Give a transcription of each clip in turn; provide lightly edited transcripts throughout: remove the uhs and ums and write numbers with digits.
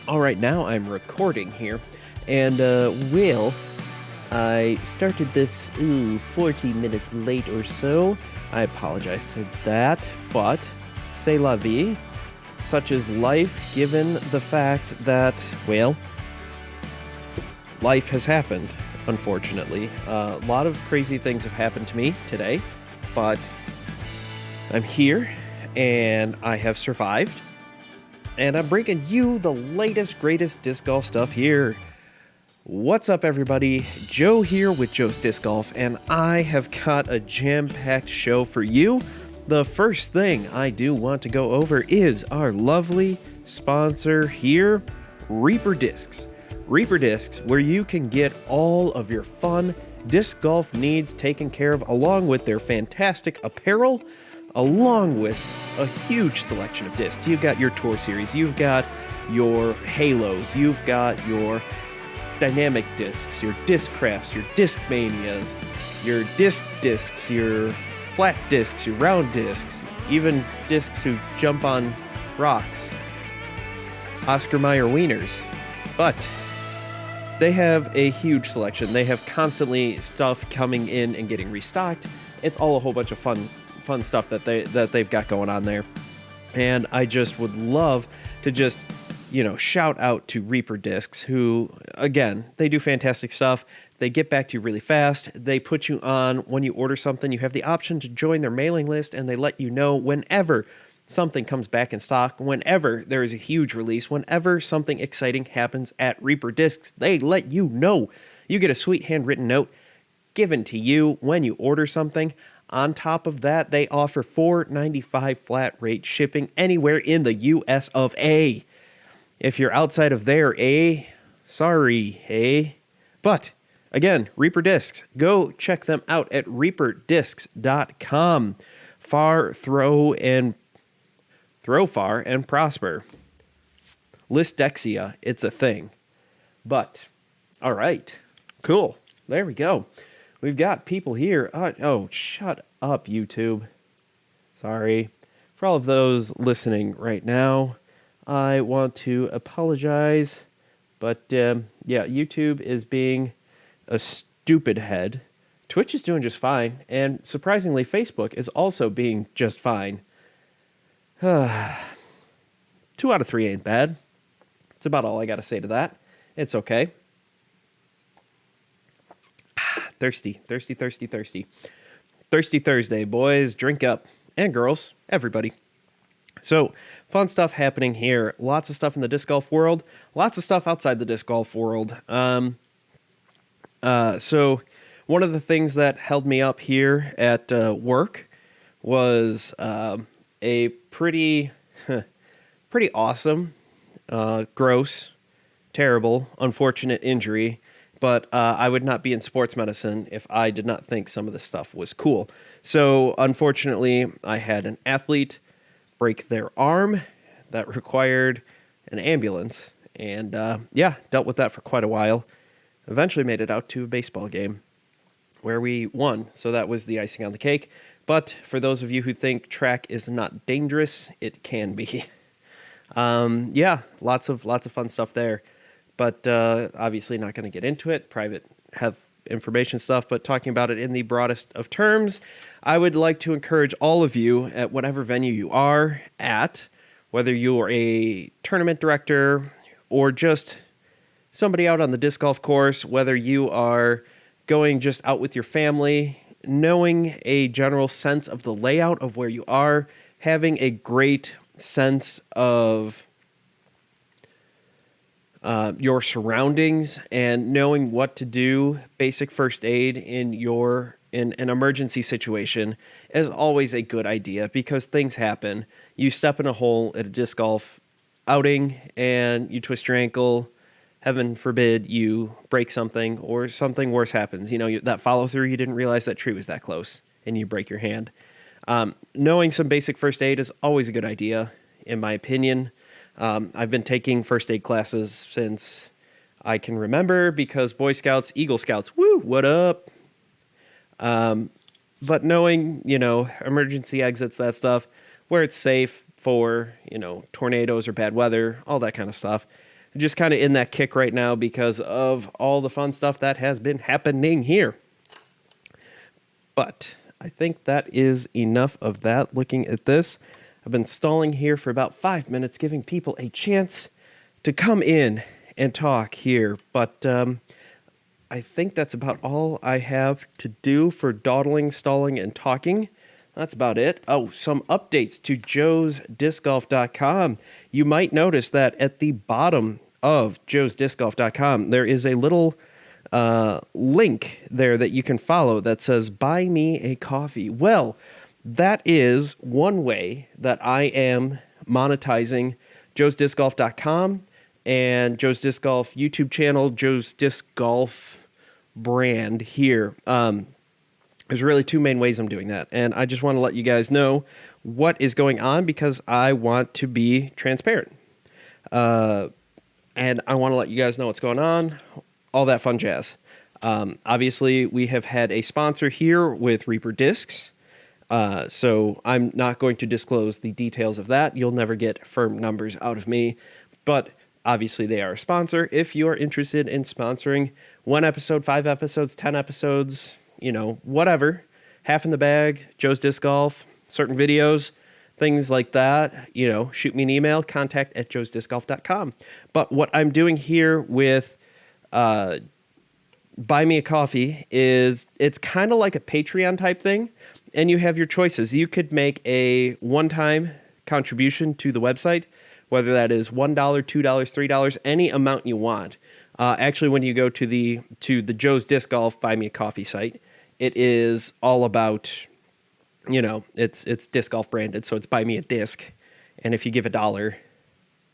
All right, now I'm recording here, and I started this 40 minutes late or so. I apologize to that, but c'est la vie. Such is life, given the fact that, life has happened, unfortunately. A lot of crazy things have happened to me today, but I'm here, and I have survived. And I'm bringing you the latest, greatest disc golf stuff here. What's up, everybody? Joe here with Joe's Disc Golf, and I have got a jam-packed show for you. The first thing I do want to go over is our lovely sponsor here, Reaper Discs. Reaper Discs, where you can get all of your fun disc golf needs taken care of, along with their fantastic apparel, along with a huge selection of discs. You've got your Tour Series, you've got your Halos, you've got your Dynamic discs, your Disc Crafts, your Disc Manias, your discs, your flat discs, your round discs, even discs who jump on rocks, Oscar Mayer wieners. But they have a huge selection. They have constantly stuff coming in and getting restocked. It's all a whole bunch of fun stuff that they've got going on there. And I just would love to just shout out to Reaper Discs, who, again, they do fantastic stuff. They get back to you really fast. They put you on, when you order something, you have the option to join their mailing list, and they let you know whenever something comes back in stock, whenever there is a huge release, whenever something exciting happens at Reaper Discs, they let you know. You get a sweet handwritten note given to you when you order something. On top of that, they offer $4.95 flat rate shipping anywhere in the US of A. If you're outside of there, sorry, But, again, Reaper Discs, go check them out at reaperdiscs.com. Throw far and prosper. Listexia, it's a thing. But, all right, cool. There we go. We've got people here. Oh, shut up, YouTube. Sorry. For all of those listening right now, I want to apologize, but YouTube is being a stupid head. Twitch is doing just fine, and surprisingly, Facebook is also being just fine. 2 out of 3 ain't bad. It's about all I got to say to that. It's okay. Thirsty. Thirsty Thursday, boys. Drink up. And girls. Everybody. So, fun stuff happening here. Lots of stuff in the disc golf world. Lots of stuff outside the disc golf world. So, one of the things that held me up here at work was a pretty awesome, gross, terrible, unfortunate injury. But I would not be in sports medicine if I did not think some of this stuff was cool. So, unfortunately, I had an athlete break their arm that required an ambulance, and dealt with that for quite a while. Eventually made it out to a baseball game where we won, so that was the icing on the cake. But for those of you who think track is not dangerous, it can be. Lots of fun stuff there, but obviously not going to get into it. Private health information stuff, but talking about it in the broadest of terms, I would like to encourage all of you at whatever venue you are at, whether you're a tournament director or just somebody out on the disc golf course, whether you are going just out with your family, knowing a general sense of the layout of where you are, having a great sense of your surroundings, and knowing what to do, basic first aid in an emergency situation is always a good idea, because things happen. You step in a hole at a disc golf outing and you twist your ankle. Heaven forbid you break something, or something worse happens. That follow through, you didn't realize that tree was that close and you break your hand. Knowing some basic first aid is always a good idea, in my opinion. I've been taking first aid classes since I can remember, because Boy Scouts, Eagle Scouts, woo, what up? But knowing, emergency exits, that stuff, where it's safe for, tornadoes or bad weather, all that kind of stuff. just kind of in that kick right now because of all the fun stuff that has been happening here. But I think that is enough of that. Looking at this, I've been stalling here for about 5 minutes, giving people a chance to come in and talk here. But I think that's about all I have to do for dawdling, stalling, and talking. That's about it. Oh, some updates to joesdiscgolf.com. You might notice that at the bottom of joesdiscgolf.com, there is a little link there that you can follow that says, buy me a coffee. Well, that is one way that I am monetizing joesdiscgolf.com and Joe's Disc Golf YouTube channel, Joe's Disc Golf brand here. There's really two main ways I'm doing that, and I just want to let you guys know what is going on because I want to be transparent. And I want to let you guys know what's going on, all that fun jazz. Obviously, we have had a sponsor here with Reaper Discs, so I'm not going to disclose the details of that. You'll never get firm numbers out of me, but obviously they are a sponsor. If you are interested in sponsoring 1 episode, 5 episodes, 10 episodes, whatever, half in the bag, Joe's Disc Golf, certain videos, things like that, shoot me an email, contact@joesdiscgolf.com. But what I'm doing here with Buy Me a Coffee is it's kind of like a Patreon type thing, and you have your choices. You could make a one-time contribution to the website, whether that is $1, $2, $3, any amount you want. Actually, when you go to the Joe's Disc Golf Buy Me a Coffee site, it is all about, it's disc golf branded, so it's buy me a disc. And if you give $1,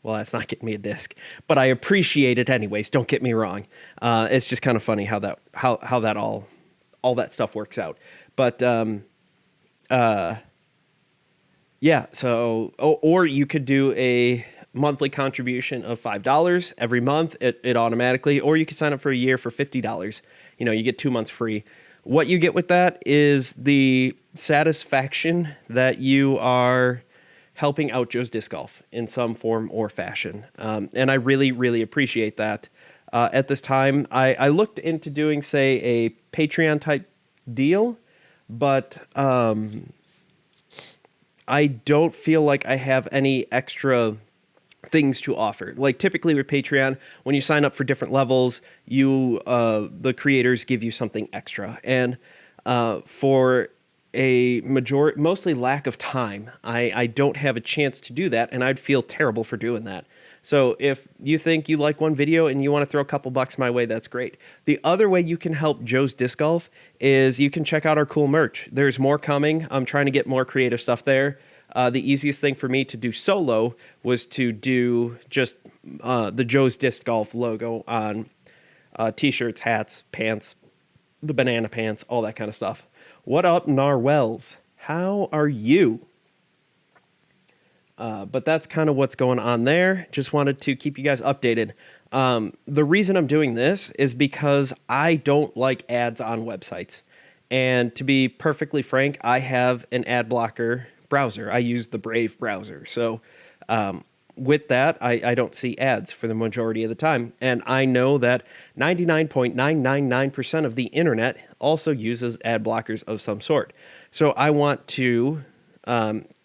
well, that's not getting me a disc, but I appreciate it anyways. Don't get me wrong. It's just kind of funny how that all that stuff works out. But yeah. So, or you could do a monthly contribution of $5 every month. It automatically, or you could sign up for a year for $50. You get 2 months free. What you get with that is the satisfaction that you are helping out Joe's Disc Golf in some form or fashion. And I really, really appreciate that. At this time, I looked into doing, say, a Patreon type deal, but I don't feel like I have any extra things to offer. Like typically with Patreon, when you sign up for different levels, the creators give you something extra. And for a mostly lack of time, I don't have a chance to do that, and I'd feel terrible for doing that. So if you think you like one video and you want to throw a couple bucks my way, that's great. The other way you can help Joe's Disc Golf is you can check out our cool merch. There's more coming. I'm trying to get more creative stuff there. The easiest thing for me to do solo was to do just the Joe's Disc Golf logo on t-shirts, hats, pants, the banana pants, all that kind of stuff. What up, Narwells? How are you? But that's kind of what's going on there. Just wanted to keep you guys updated. The reason I'm doing this is because I don't like ads on websites. And to be perfectly frank, I have an ad blocker browser. I use the Brave browser. So with that, I don't see ads for the majority of the time. And I know that 99.999% of the internet also uses ad blockers of some sort. So I want to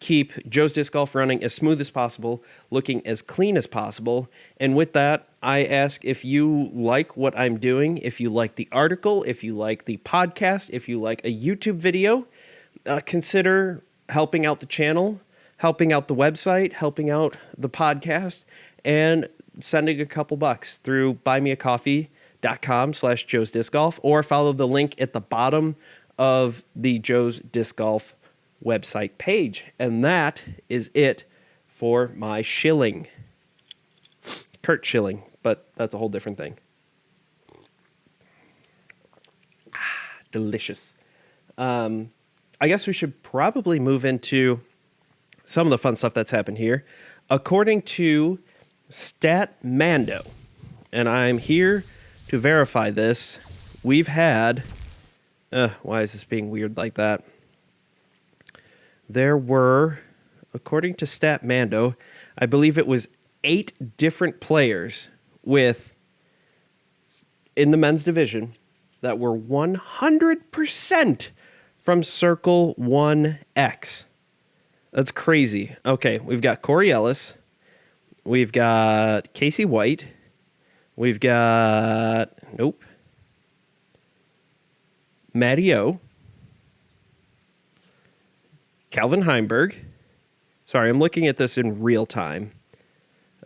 keep Joe's Disc Golf running as smooth as possible, looking as clean as possible. And with that, I ask if you like what I'm doing, if you like the article, if you like the podcast, if you like a YouTube video, consider helping out the channel, helping out the website, helping out the podcast, and sending a couple bucks through buymeacoffee.com/Joe's Disc Golf, or follow the link at the bottom of the Joe's Disc Golf website page. And that is it for my shilling. Kurt Schilling, but that's a whole different thing. Delicious. I guess we should probably move into some of the fun stuff that's happened here. According to Statmando, and I'm here to verify this, we've had... why is this being weird like that? There were, according to Statmando, I believe it was 8 different players with, in the men's division, that were 100% from Circle 1X. That's crazy. Okay, we've got Corey Ellis. We've got Casey White. We've got, Matty O. Calvin Heimberg. Sorry, I'm looking at this in real time.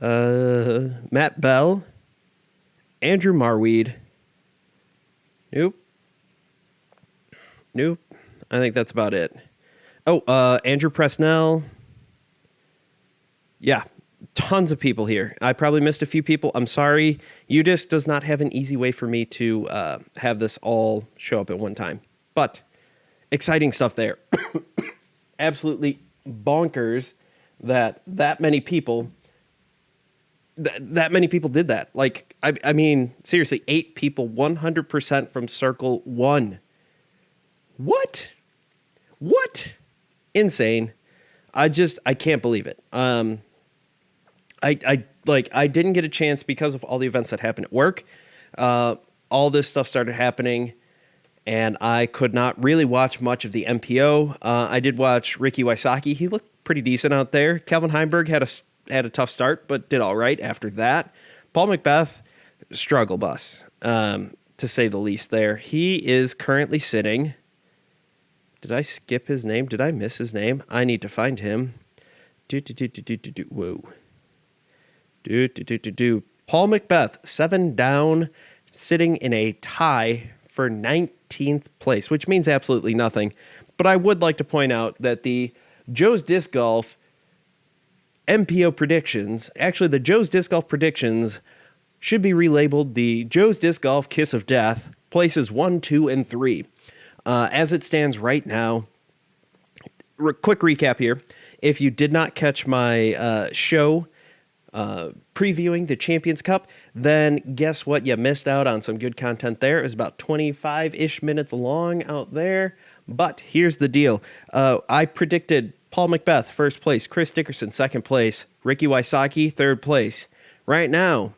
Matt Bell. Andrew Marweed. Nope. I think that's about it. Oh, Andrew Presnell. Yeah, tons of people here. I probably missed a few people. I'm sorry. UDisc does not have an easy way for me to have this all show up at one time. But exciting stuff there. Absolutely bonkers that many people did that. Like, I mean, seriously, 8 people, 100% from Circle 1. What? Insane. I can't believe it. I didn't get a chance because of all the events that happened at work. All this stuff started happening, and I could not really watch much of the MPO. I did watch Ricky Wysocki. He looked pretty decent out there. Calvin Heimberg had a tough start, but did all right after that. Paul Macbeth, struggle bus, to say the least there. He is currently sitting... Did I skip his name? Did I miss his name? I need to find him. Whoa. Paul Macbeth, 7 down, sitting in a tie for 19th place, which means absolutely nothing. But I would like to point out that the Joe's Disc Golf MPO predictions, actually the Joe's Disc Golf predictions, should be relabeled the Joe's Disc Golf Kiss of Death, places 1, 2, and 3. As it stands right now, quick recap here. If you did not catch my show previewing the Champions Cup, then guess what? You missed out on some good content there. It was about 25-ish minutes long out there. But here's the deal. I predicted Paul Macbeth, first place. Chris Dickerson, second place. Ricky Wysocki, third place. Right now,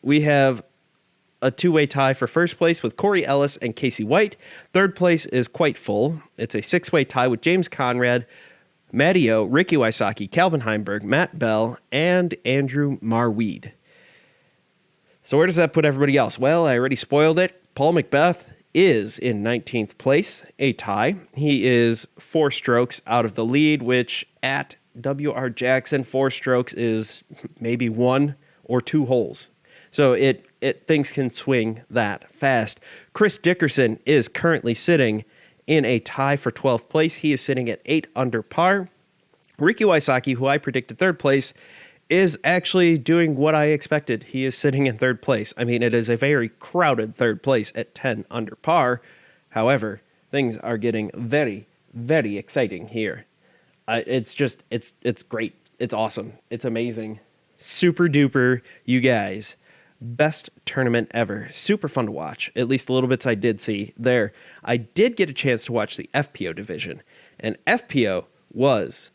we have a two-way tie for first place with Corey Ellis and Casey White. Third place is quite full. It's a 6-way tie with James Conrad, Matty O, Ricky Wysocki, Calvin Heimberg, Matt Bell, and Andrew Marweed. So where does that put everybody else? Well, I already spoiled it. Paul Macbeth is in 19th place, a tie. He is 4 strokes out of the lead, which at W.R. Jackson, 4 strokes is maybe 1 or 2 holes. So things can swing that fast. Chris Dickerson is currently sitting in a tie for 12th place. He is sitting at 8 under par. Ricky Wysocki, who I predicted third place, is actually doing what I expected. He is sitting in third place. I mean, it is a very crowded third place at 10 under par. However, things are getting very, very exciting here. It's great. It's awesome. It's amazing. Super duper, you guys. Best tournament ever. Super fun to watch. At least the little bits I did see there. I did get a chance to watch the FPO division, and FPO was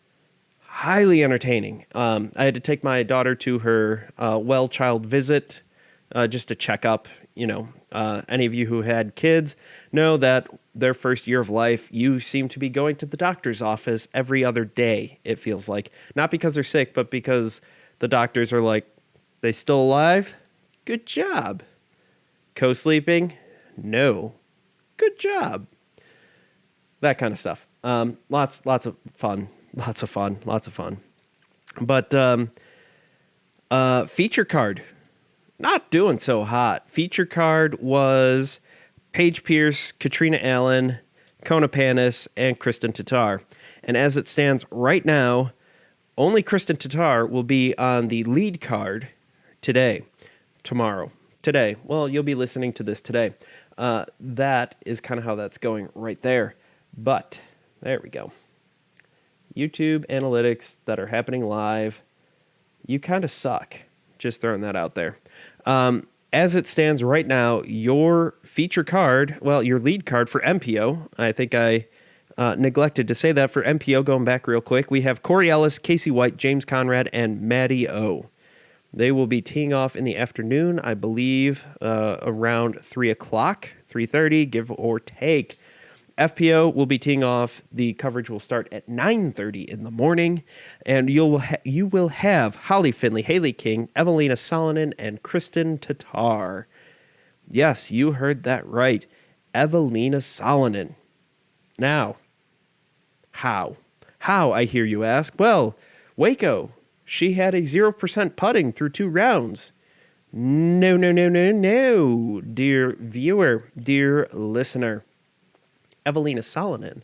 highly entertaining. I had to take my daughter to her well child visit just to check up. Any of you who had kids know that their first year of life, you seem to be going to the doctor's office every other day, it feels like. Not because they're sick, but because the doctors are like, they still alive? Good job. Co-sleeping? No. Good job. That kind of stuff. Lots of fun. But feature card, not doing so hot. Feature card was Paige Pierce, Katrina Allen, Kona Panis, and Kristen Tatar. And as it stands right now, only Kristen Tatar will be on the lead card tomorrow. Today. Well, you'll be listening to this today. That is kind of how that's going right there. But there we go. YouTube analytics that are happening live. You kind of suck. Just throwing that out there. As it stands right now, your feature card, well, your lead card for MPO, I think I neglected to say that for MPO, going back real quick, we have Corey Ellis, Casey White, James Conrad, and Matty O. They will be teeing off in the afternoon, I believe, around 3 o'clock, 3:30, give or take. FPO will be teeing off. The coverage will start at 9:30 in the morning, and you will have Holly Finley, Haley King, Evelina Salonen, and Kristen Tatar. Yes, you heard that right. Evelina Salonen. Now, how? How, I hear you ask? Well, Waco. She had a 0% putting through 2 rounds. No, no, no, no, no, dear viewer, dear listener. Evelina Salonen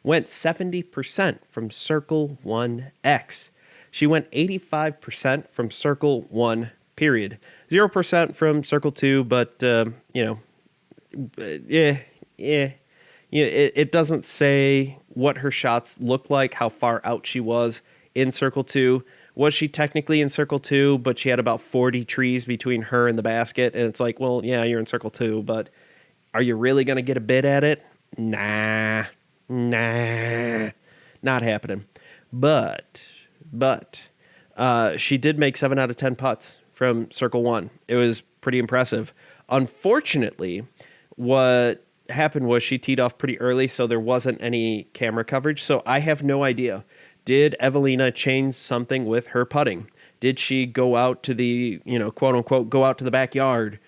went 70% from Circle 1X. She went 85% from Circle 1, period. 0% from Circle 2, but, it doesn't say what her shots look like, how far out she was in Circle 2. Was she technically in Circle 2, but she had about 40 trees between her and the basket? And it's like, well, yeah, you're in Circle 2, but are you really going to get a bid at it? Nah, not happening. But, she did make 7 out of 10 putts from Circle 1. It was pretty impressive. Unfortunately, what happened was she teed off pretty early, so there wasn't any camera coverage. So I have no idea. Did Evelina change something with her putting? Did she go out to the, quote unquote, go out to the backyard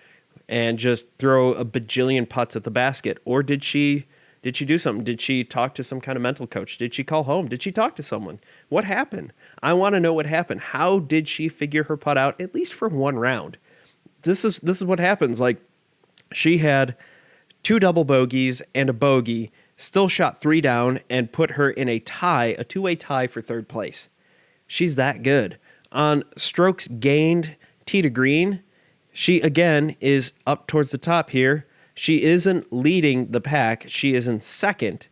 and just throw a bajillion putts at the basket? Or did she do something? Did she talk to some kind of mental coach? Did she call home? Did she talk to someone? What happened? I want to know what happened. How did she figure her putt out, at least for one round? This is what happens. Like, she had 2 double bogeys and a bogey, still shot 3 down, and put her in a two-way tie for 3rd place. She's that good. On strokes gained, tee to green, she again is up towards the top here. She isn't leading the pack. She is in 2nd,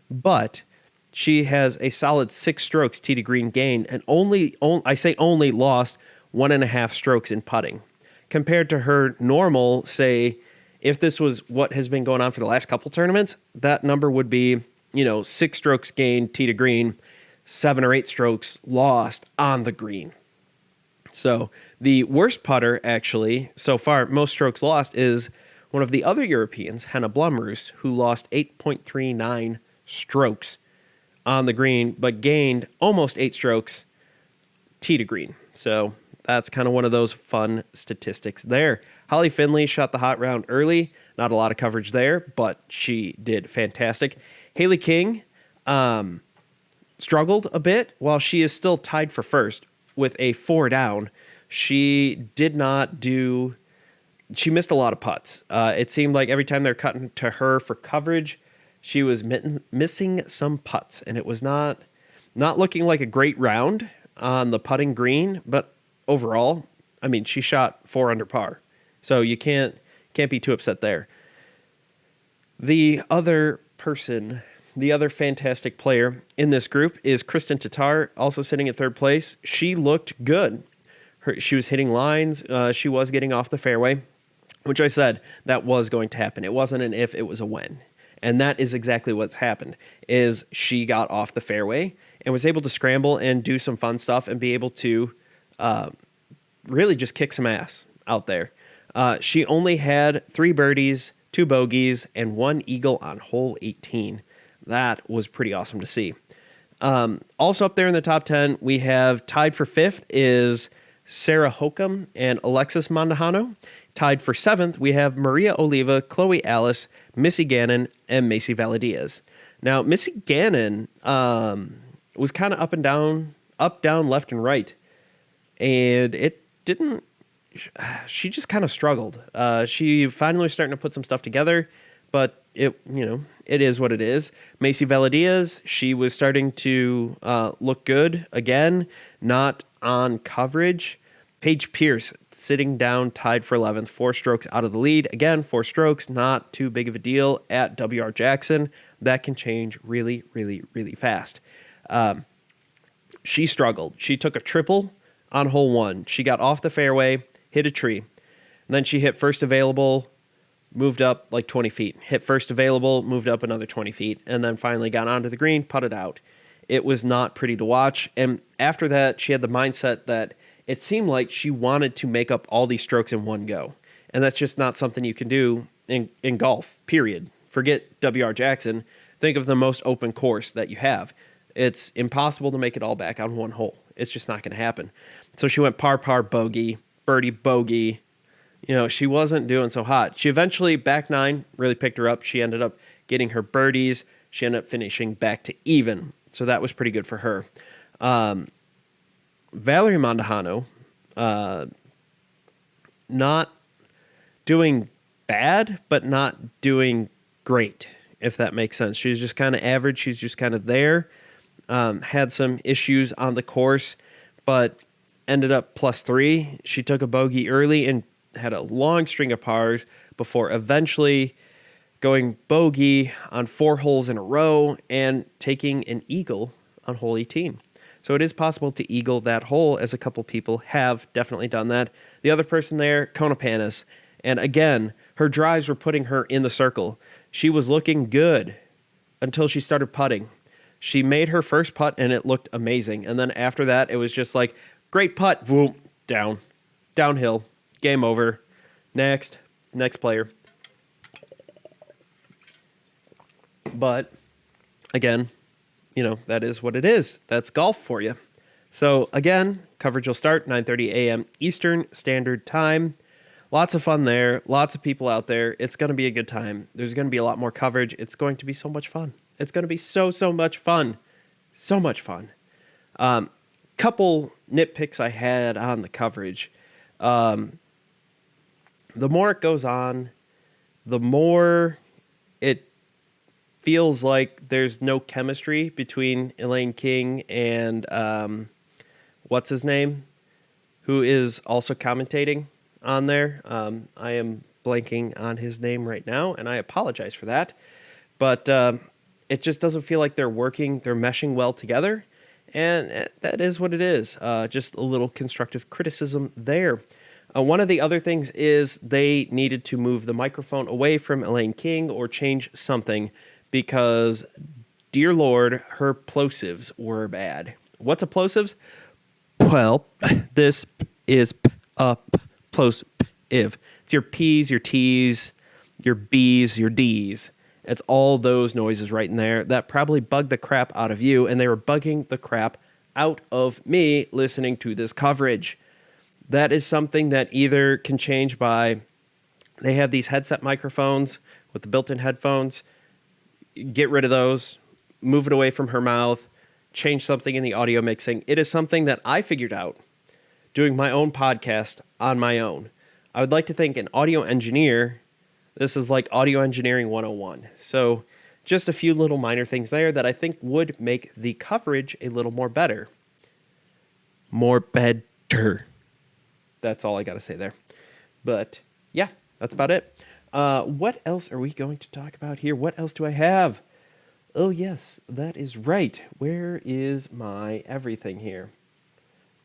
but she has a solid 6 strokes tee to green gain, and only lost 1.5 strokes in putting. Compared to her normal, say, if this was what has been going on for the last couple tournaments, that number would be, 6 strokes gained, tee to green, 7 or 8 strokes lost on the green. So the worst putter, actually, so far, most strokes lost, is one of the other Europeans, Henna Blumroos, who lost 8.39 strokes on the green, but gained almost 8 strokes tee to green. So that's kind of one of those fun statistics there. Holly Finley shot the hot round early. Not a lot of coverage there, but she did fantastic. Haley King struggled a bit while she is still tied for first with a 4 down. She missed a lot of putts. It seemed like every time they're cutting to her for coverage, she was missing some putts, and it was not looking like a great round on the putting green, but overall, I mean, she shot 4 under par. So you can't be too upset there. The other fantastic player in this group is Kristen Tatar, also sitting at 3rd place. She looked good. She was hitting lines. She was getting off the fairway, which I said that was going to happen. It wasn't an if, it was a when. And that is exactly what's happened, is she got off the fairway and was able to scramble and do some fun stuff and be able to really just kick some ass out there. She only had 3 birdies, 2 bogeys, and 1 eagle on hole 18. That was pretty awesome to see. Also up there in the top 10, we have tied for 5th is Sarah Hokum and Alexis Mondahano. Tied for 7th, we have Maria Oliva, Chloe Alice, Missy Gannon, and Macy Valadiaz. Now, Missy Gannon was kind of up, down, left, and right. And it didn't... She just kind of struggled. She finally was starting to put some stuff together, but it is what it is. Macy Valadiaz, she was starting to look good again, not on coverage. Paige Pierce sitting down, tied for 11th, 4 strokes out of the lead. Again, 4 strokes, not too big of a deal at W.R. Jackson. That can change really, really, really fast. She struggled. She took a triple on hole 1. She got off the fairway, hit a tree. And then she hit first available, moved up like 20 feet. Hit first available, moved up another 20 feet. And then finally got onto the green, putted out. It was not pretty to watch. And after that, she had the mindset that it seemed like she wanted to make up all these strokes in one go. And that's just not something you can do in golf, period. Forget W.R. Jackson. Think of the most open course that you have. It's impossible to make it all back on one hole. It's just not going to happen. So she went par, bogey, birdie, bogey. She wasn't doing so hot. She eventually, back nine, really picked her up. She ended up getting her birdies. She ended up finishing back to even. So that was pretty good for her. Valerie Mondahano, not doing bad, but not doing great, if that makes sense. She's just kind of average. She's just kind of there. Had some issues on the course, but ended up +3. She took a bogey early and had a long string of pars before eventually going bogey on 4 holes in a row and taking an eagle on hole 18. So it is possible to eagle that hole, as a couple people have definitely done that. The other person there, Kona Panis. And again, her drives were putting her in the circle. She was looking good until she started putting. She made her first putt and it looked amazing. And then after that, it was just like, great putt, boom, downhill, game over. Next player. But again, that is what it is. That's golf for you. So again, coverage will start 9:30 a.m. Eastern Standard Time. Lots of fun there. Lots of people out there. It's going to be a good time. There's going to be a lot more coverage. It's going to be so much fun. It's going to be so much fun. So much fun. Couple nitpicks I had on the coverage. The more it goes on, the more it feels like there's no chemistry between Elaine King and what's his name, who is also commentating on there. I am blanking on his name right now, and I apologize for that. But it just doesn't feel like they're meshing well together, and that is what it is. Just a little constructive criticism there. One of the other things is they needed to move the microphone away from Elaine King or change something, because, dear Lord, her plosives were bad. What's a plosives? Well, this is a plosive. It's your P's, your T's, your B's, your D's. It's all those noises right in there that probably bugged the crap out of you, and they were bugging the crap out of me listening to this coverage. That is something that either can change by, they have these headset microphones with the built-in headphones. Get rid of those, move it away from her mouth, change something in the audio mixing. It is something that I figured out doing my own podcast on my own. I would like to think an audio engineer, this is like audio engineering 101. So just a few little minor things there that I think would make the coverage a little more better. More better. That's all I got to say there. But yeah, that's about it. What else are we going to talk about here? What else do I have? Oh, yes, that is right. Where is my everything here?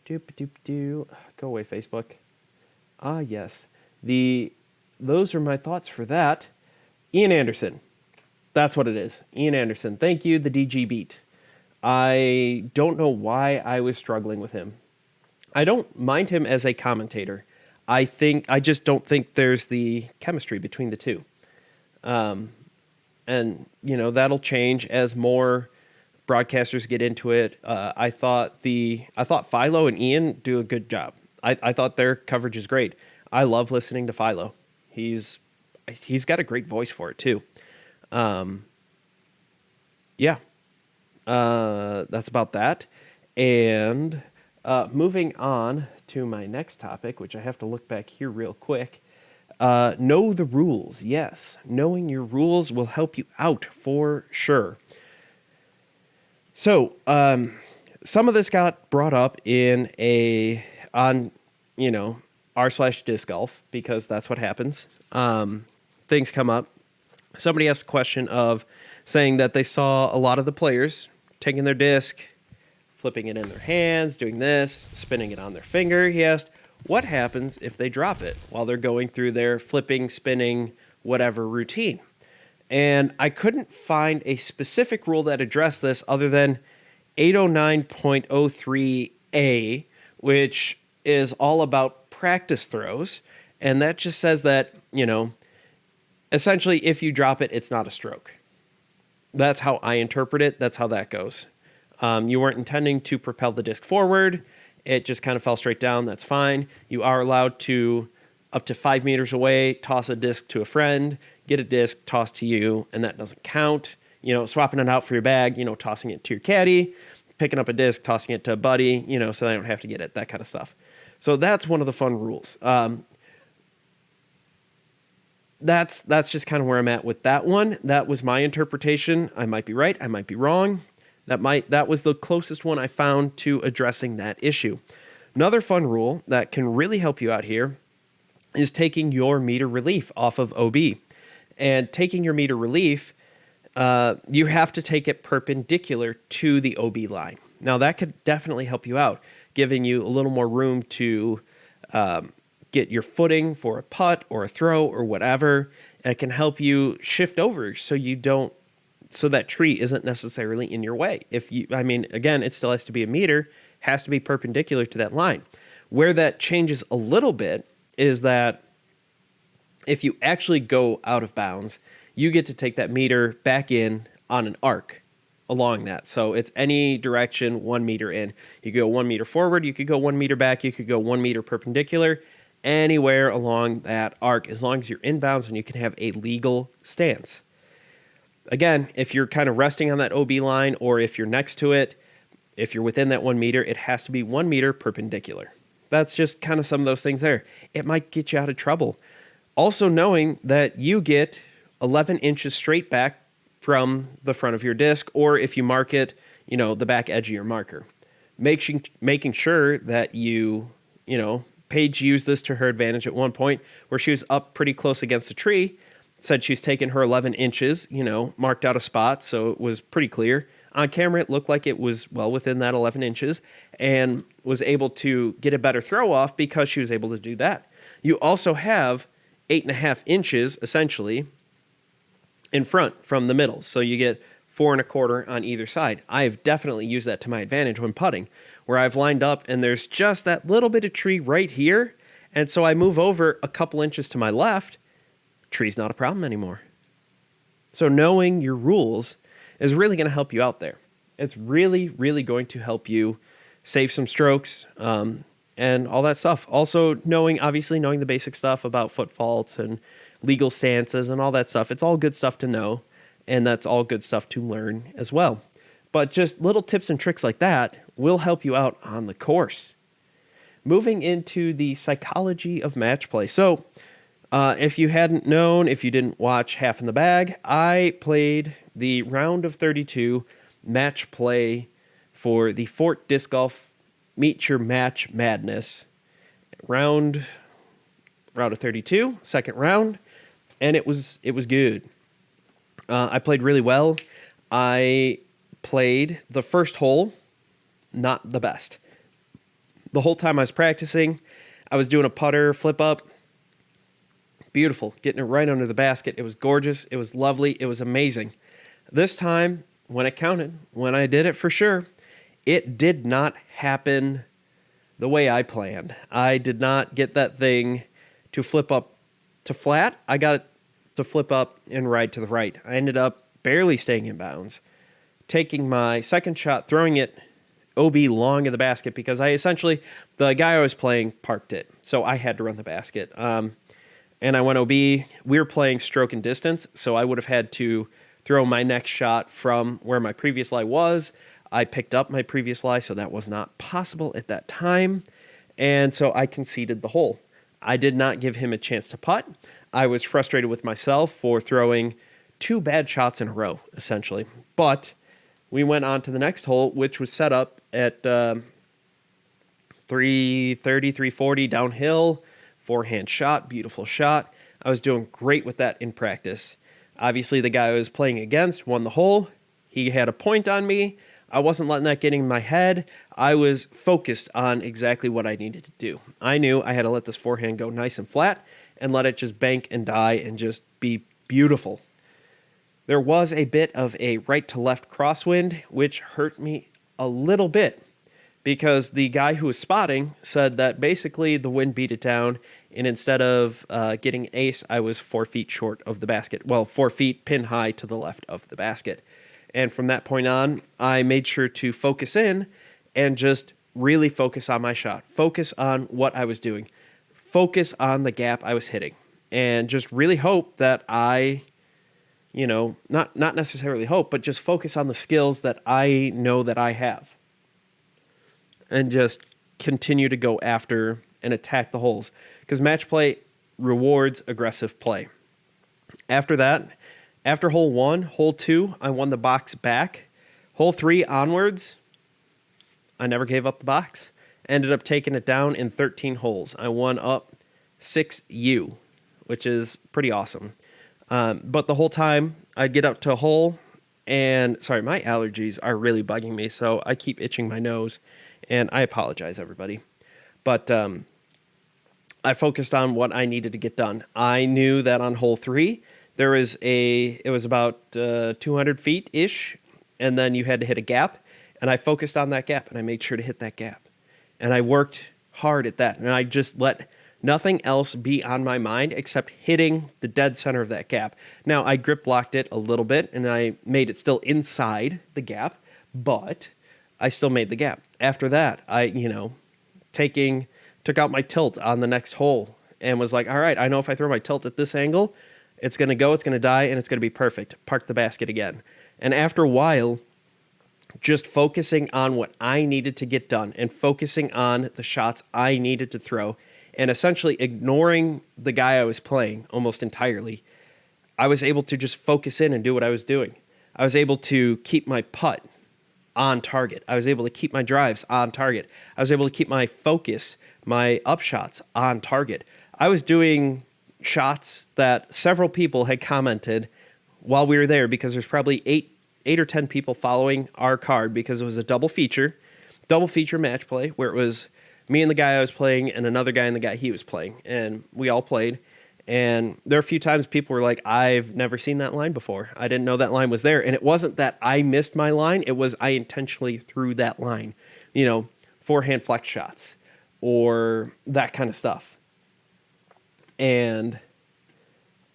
Go away, Facebook. Ah, yes. Those are my thoughts for that. Ian Anderson. That's what it is. Ian Anderson. Thank you, the DG Beat. I don't know why I was struggling with him. I don't mind him as a commentator. I just don't think there's the chemistry between the two. And, that'll change as more broadcasters get into it. I thought Philo and Ian do a good job. I thought their coverage is great. I love listening to Philo. He's got a great voice for it too. Yeah. That's about that. And moving on to my next topic, which I have to look back here real quick. Know the rules. Yes, knowing your rules will help you out for sure. So, some of this got brought up in r/disc golf, because that's what happens. Things come up. Somebody asked a question of saying that they saw a lot of the players taking their disc, flipping it in their hands, doing this, spinning it on their finger. He asked, what happens if they drop it while they're going through their flipping, spinning, whatever routine? And I couldn't find a specific rule that addressed this other than 809.03a, which is all about practice throws. And that just says that, essentially if you drop it, it's not a stroke. That's how I interpret it. That's how that goes. You weren't intending to propel the disc forward. It just kind of fell straight down. That's fine. You are allowed to, up to 5 meters away, toss a disc to a friend, get a disc tossed to you, and that doesn't count. Swapping it out for your bag, tossing it to your caddy, picking up a disc, tossing it to a buddy, so they don't have to get it, that kind of stuff. So that's one of the fun rules. That's just kind of where I'm at with that one. That was my interpretation. I might be right. I might be wrong. That was the closest one I found to addressing that issue. Another fun rule that can really help you out here is taking your meter relief off of OB. And taking your meter relief, you have to take it perpendicular to the OB line. Now, that could definitely help you out, giving you a little more room to get your footing for a putt or a throw or whatever. It can help you shift over so that tree isn't necessarily in your way. Again, it still has to be a meter, has to be perpendicular to that line. Where that changes a little bit is that if you actually go out of bounds, you get to take that meter back in on an arc along that. So it's any direction 1 meter in. You could go 1 meter forward, you could go 1 meter back, you could go 1 meter perpendicular, anywhere along that arc, as long as you're in bounds and you can have a legal stance. Again, if you're kind of resting on that OB line, or if you're next to it, if you're within that 1 meter, it has to be 1 meter perpendicular. That's just kind of some of those things there. It might get you out of trouble. Also knowing that you get 11 inches straight back from the front of your disc, or if you mark it, the back edge of your marker. Making sure that Paige used this to her advantage at one point where she was up pretty close against a tree, said she's taken her 11 inches, marked out a spot, so it was pretty clear. On camera, it looked like it was well within that 11 inches and was able to get a better throw off because she was able to do that. You also have 8.5 inches, essentially, in front from the middle. So you get 4 1/4 on either side. I have definitely used that to my advantage when putting, where I've lined up and there's just that little bit of tree right here. And so I move over a couple inches to my left, tree's not a problem anymore. So knowing your rules is really going to help you out there. It's really, really going to help you save some strokes and all that stuff. Also knowing the basic stuff about foot faults and legal stances and all that stuff. It's all good stuff to know, and that's all good stuff to learn as well. But just little tips and tricks like that will help you out on the course. Moving into the psychology of match play. So if you hadn't known, if you didn't watch Half in the Bag, I played the round of 32 match play for the Fort Disc Golf Meet Your Match Madness. Round of 32, second round, and it was good. I played really well. I played the first hole, not the best. The whole time I was practicing, I was doing a putter flip up. Beautiful, getting it right under the basket. It was gorgeous. It was lovely. It was amazing. This time, when it counted, when I did it for sure, it did not happen the way I planned. I did not get that thing to flip up to flat. I got it to flip up and ride to the right. I ended up barely staying in bounds, taking my second shot, throwing it OB long in the basket because the guy I was playing parked it. So I had to run the basket. And I went OB. We were playing stroke and distance, so I would have had to throw my next shot from where my previous lie was. I picked up my previous lie, so that was not possible at that time. And so I conceded the hole. I did not give him a chance to putt. I was frustrated with myself for throwing 2 bad shots in a row, essentially. But we went on to the next hole, which was set up at 330, 340 downhill. Forehand shot, beautiful shot. I was doing great with that in practice. Obviously, the guy I was playing against won the hole. He had a point on me. I wasn't letting that get in my head. I was focused on exactly what I needed to do. I knew I had to let this forehand go nice and flat and let it just bank and die and just be beautiful. There was a bit of a right to left crosswind, which hurt me a little bit because the guy who was spotting said that basically the wind beat it down, and instead of getting ace, I was 4 feet short of the basket. Well, 4 feet pin high to the left of the basket. And from that point on, I made sure to focus in and just really focus on my shot. Focus on what I was doing. Focus on the gap I was hitting. And just really hope that I, not necessarily hope, but just focus on the skills that I know that I have. And just continue to go after and attack the holes. Because match play rewards aggressive play. After that, after hole 1, hole 2, I won the box back. Hole 3 onwards, I never gave up the box. Ended up taking it down in 13 holes. I won up 6U, which is pretty awesome. But the whole time, I'd get up to a hole, and sorry, my allergies are really bugging me, so I keep itching my nose. And I apologize, everybody. But I focused on what I needed to get done. I knew that on hole 3, it was about 200 feet-ish, and then you had to hit a gap. And I focused on that gap, and I made sure to hit that gap. And I worked hard at that. And I just let nothing else be on my mind except hitting the dead center of that gap. Now, I grip blocked it a little bit, and I made it still inside the gap, but I still made the gap. After that, I, took out my tilt on the next hole and was like, all right, I know if I throw my tilt at this angle, it's going to go, it's going to die, and it's going to be perfect. Park the basket again. And after a while, just focusing on what I needed to get done and focusing on the shots I needed to throw and essentially ignoring the guy I was playing almost entirely, I was able to just focus in and do what I was doing. I was able to keep my putt on target. I was able to keep my drives on target. I was able to keep my focus, my upshots on target. I was doing shots that several people had commented while we were there, because there's probably eight or 10 people following our card, because it was a double feature match play where it was me and the guy I was playing and another guy and the guy he was playing, and we all played. And there are a few times people were like, I've never seen that line before. I didn't know that line was there. And it wasn't that I missed my line. It was I intentionally threw that line, forehand flex shots or that kind of stuff. And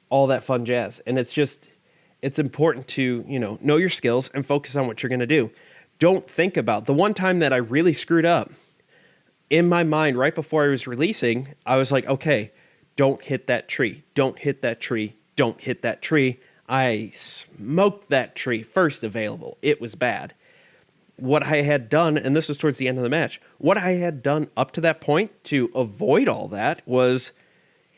all that fun jazz. And it's important to, know your skills and focus on what you're going to do. Don't think about the one time that I really screwed up in my mind right before I was releasing. I was like, okay, don't hit that tree. Don't hit that tree. Don't hit that tree. I smoked that tree first available. It was bad. What I had done, and this was towards the end of the match, what I had done up to that point to avoid all that was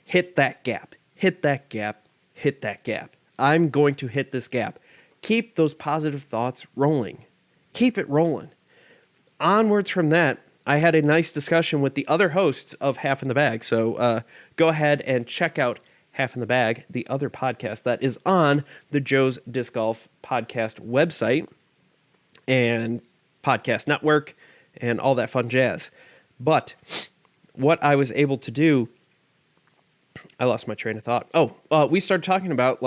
hit that gap, hit that gap, hit that gap. I'm going to hit this gap. Keep those positive thoughts rolling. Keep it rolling. Onwards from that, I had a nice discussion with the other hosts of Half in the Bag. So go ahead and check out Half in the Bag, the other podcast that is on the Joe's Disc Golf podcast website and podcast network and all that fun jazz. But what I was able to do, I lost my train of thought. We started talking about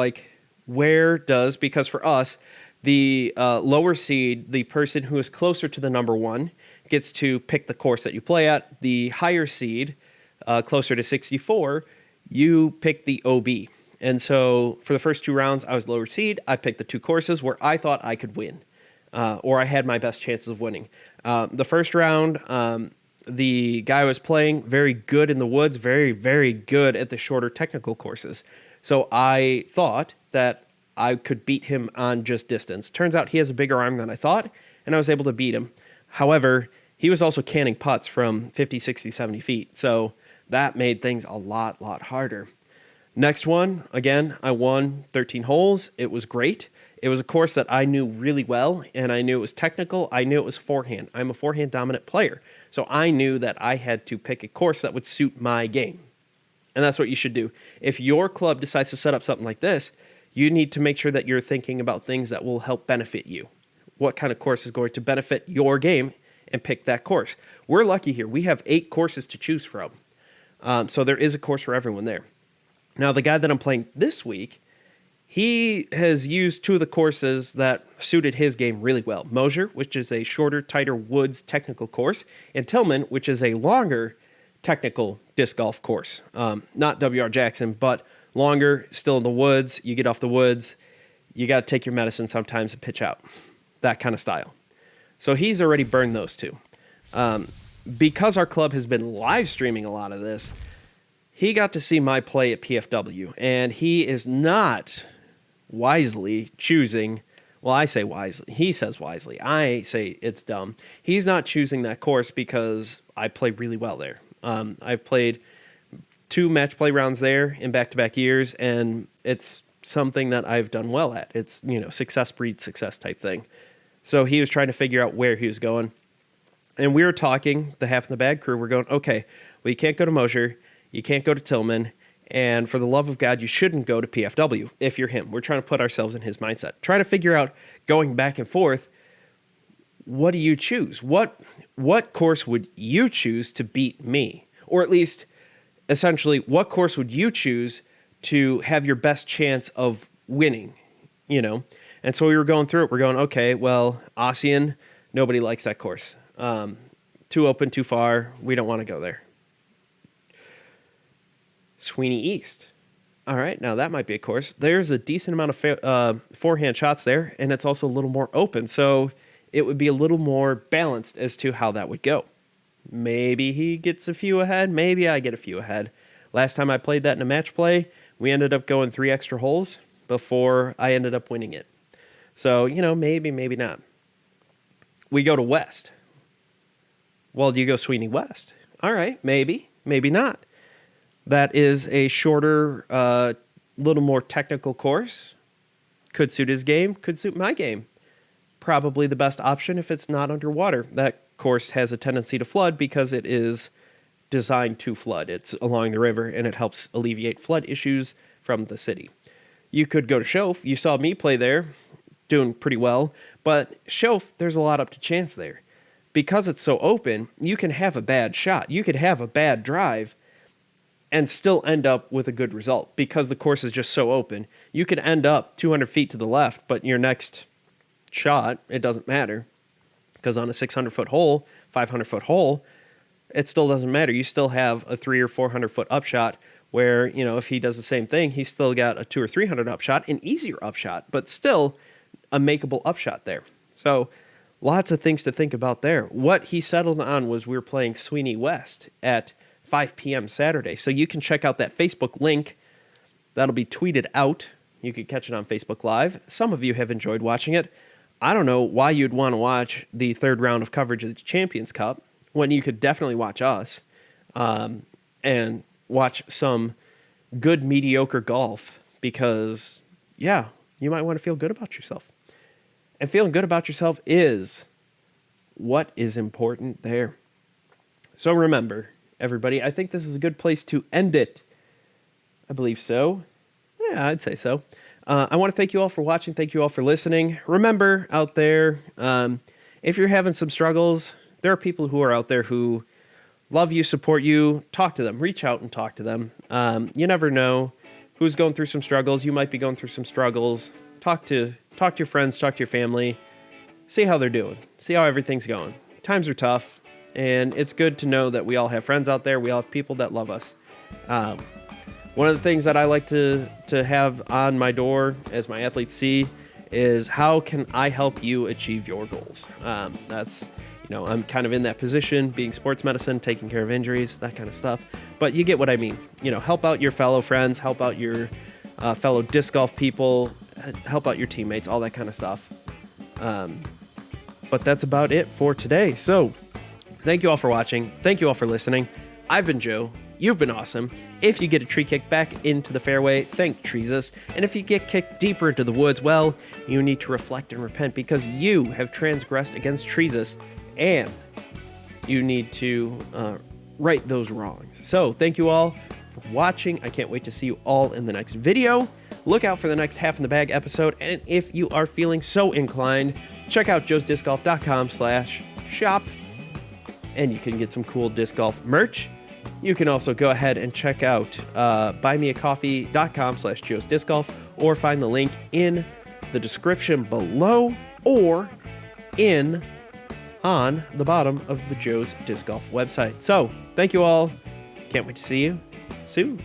because for us, the lower seed, the person who is closer to the number 1, gets to pick the course that you play at. The higher seed, closer to 64, you pick the OB. And so for the first 2 rounds, I was lower seed. I picked the 2 courses where I thought I could win, or I had my best chances of winning. The first round, the guy I was playing, very good in the woods, very, very good at the shorter technical courses. So I thought that I could beat him on just distance. Turns out he has a bigger arm than I thought, and I was able to beat him. However, he was also canning putts from 50, 60, 70 feet, so that made things a lot harder. Next one, again, I won 13 holes. It was great. It was a course that I knew really well, and I knew it was technical. I knew it was forehand. I'm a forehand dominant player, so I knew that I had to pick a course that would suit my game, and that's what you should do. If your club decides to set up something like this, you need to make sure that you're thinking about things that will help benefit you. What kind of course is going to benefit your game, and pick that course. We're lucky here. We have 8 courses to choose from. So there is a course for everyone there. Now, the guy that I'm playing this week, He has used two of the courses that suited his game really well. Mosier, which is a shorter, tighter woods technical course, and Tillman, which is a longer technical disc golf course. Not W.R. Jackson, but longer, still in the woods. You get off the woods, you got to take your medicine sometimes and pitch out. That kind of style. So he's already burned those two. Because our club has been live streaming a lot of this, he got to see my play at PFW, and he is not wisely choosing, well, I say wisely, he says wisely, I say it's dumb. He's not choosing that course because I play really well there. I've played 2 match play rounds there in back-to-back years, and it's something that I've done well at. It's, success breeds success type thing. So he was trying to figure out where he was going. And we were talking, the Half in the Bag crew, we're going, okay, well, you can't go to Mosier, you can't go to Tillman, and for the love of God, you shouldn't go to PFW if you're him. We're trying to put ourselves in his mindset. Trying to figure out, going back and forth, what do you choose? What course would you choose to beat me? Or at least, essentially, what course would you choose to have your best chance of winning? And so we were going through it. We're going, okay, well, Ossian, nobody likes that course. Too open, too far. We don't want to go there. Sweeney East. All right, now that might be a course. There's a decent amount of forehand shots there, and it's also a little more open. So it would be a little more balanced as to how that would go. Maybe he gets a few ahead. Maybe I get a few ahead. Last time I played that in a match play, we ended up going 3 extra holes before I ended up winning it. So, maybe, maybe not. We go to West. Well, do you go Sweeney West? All right, maybe, maybe not. That is a shorter, little more technical course. Could suit his game, could suit my game. Probably the best option if it's not underwater. That course has a tendency to flood because it is designed to flood. It's along the river, and it helps alleviate flood issues from the city. You could go to Shoaf. You saw me play there, doing pretty well. But Shoaf, there's a lot up to chance there. Because it's so open, you can have a bad shot. You could have a bad drive and still end up with a good result because the course is just so open. You could end up 200 feet to the left, but your next shot, it doesn't matter because on a 600-foot hole, 500-foot hole, it still doesn't matter. You still have a 300 or 400-foot upshot where, if he does the same thing, he's still got a 200 or 300 upshot, an easier upshot, but still a makeable upshot there. So lots of things to think about there. What he settled on was we were playing Sweeney West at 5 p.m. Saturday. So you can check out that Facebook link. That'll be tweeted out. You could catch it on Facebook Live. Some of you have enjoyed watching it. I don't know why you'd want to watch the 3rd round of coverage of the Champions Cup when you could definitely watch us and watch some good, mediocre golf because, you might want to feel good about yourself. And feeling good about yourself is what is important there. So remember, everybody, I think this is a good place to end it. I believe so. Yeah, I'd say so. I want to thank you all for watching. Thank you all for listening. Remember out there, if you're having some struggles, there are people who are out there who love you, support you. Talk to them. Reach out and talk to them. You never know who's going through some struggles. You might be going through some struggles. Talk to your friends. Talk to your family. See how they're doing. See how everything's going. Times are tough, and it's good to know that we all have friends out there. We all have people that love us. One of the things that I like to have on my door as my athletes see is how can I help you achieve your goals? That's, I'm kind of in that position, being sports medicine, taking care of injuries, that kind of stuff. But you get what I mean. Help out your fellow friends, help out your fellow disc golf people, help out your teammates, all that kind of stuff. But that's about it for today. So thank you all for watching. Thank you all for listening. I've been Joe. You've been awesome. If you get a tree kick back into the fairway, thank Jesus. And if you get kicked deeper into the woods, well, you need to reflect and repent because you have transgressed against Jesus and you need to right those wrongs. So thank you all for watching. I can't wait to see you all in the next video. Look out for the next Half in the Bag episode. And if you are feeling so inclined, check out joesdiscgolf.com/shop and you can get some cool disc golf merch. You can also go ahead and check out buymeacoffee.com/joesdiscgolf or find the link in the description below or on the bottom of the Joe's Disc Golf website. So, thank you all. Can't wait to see you soon.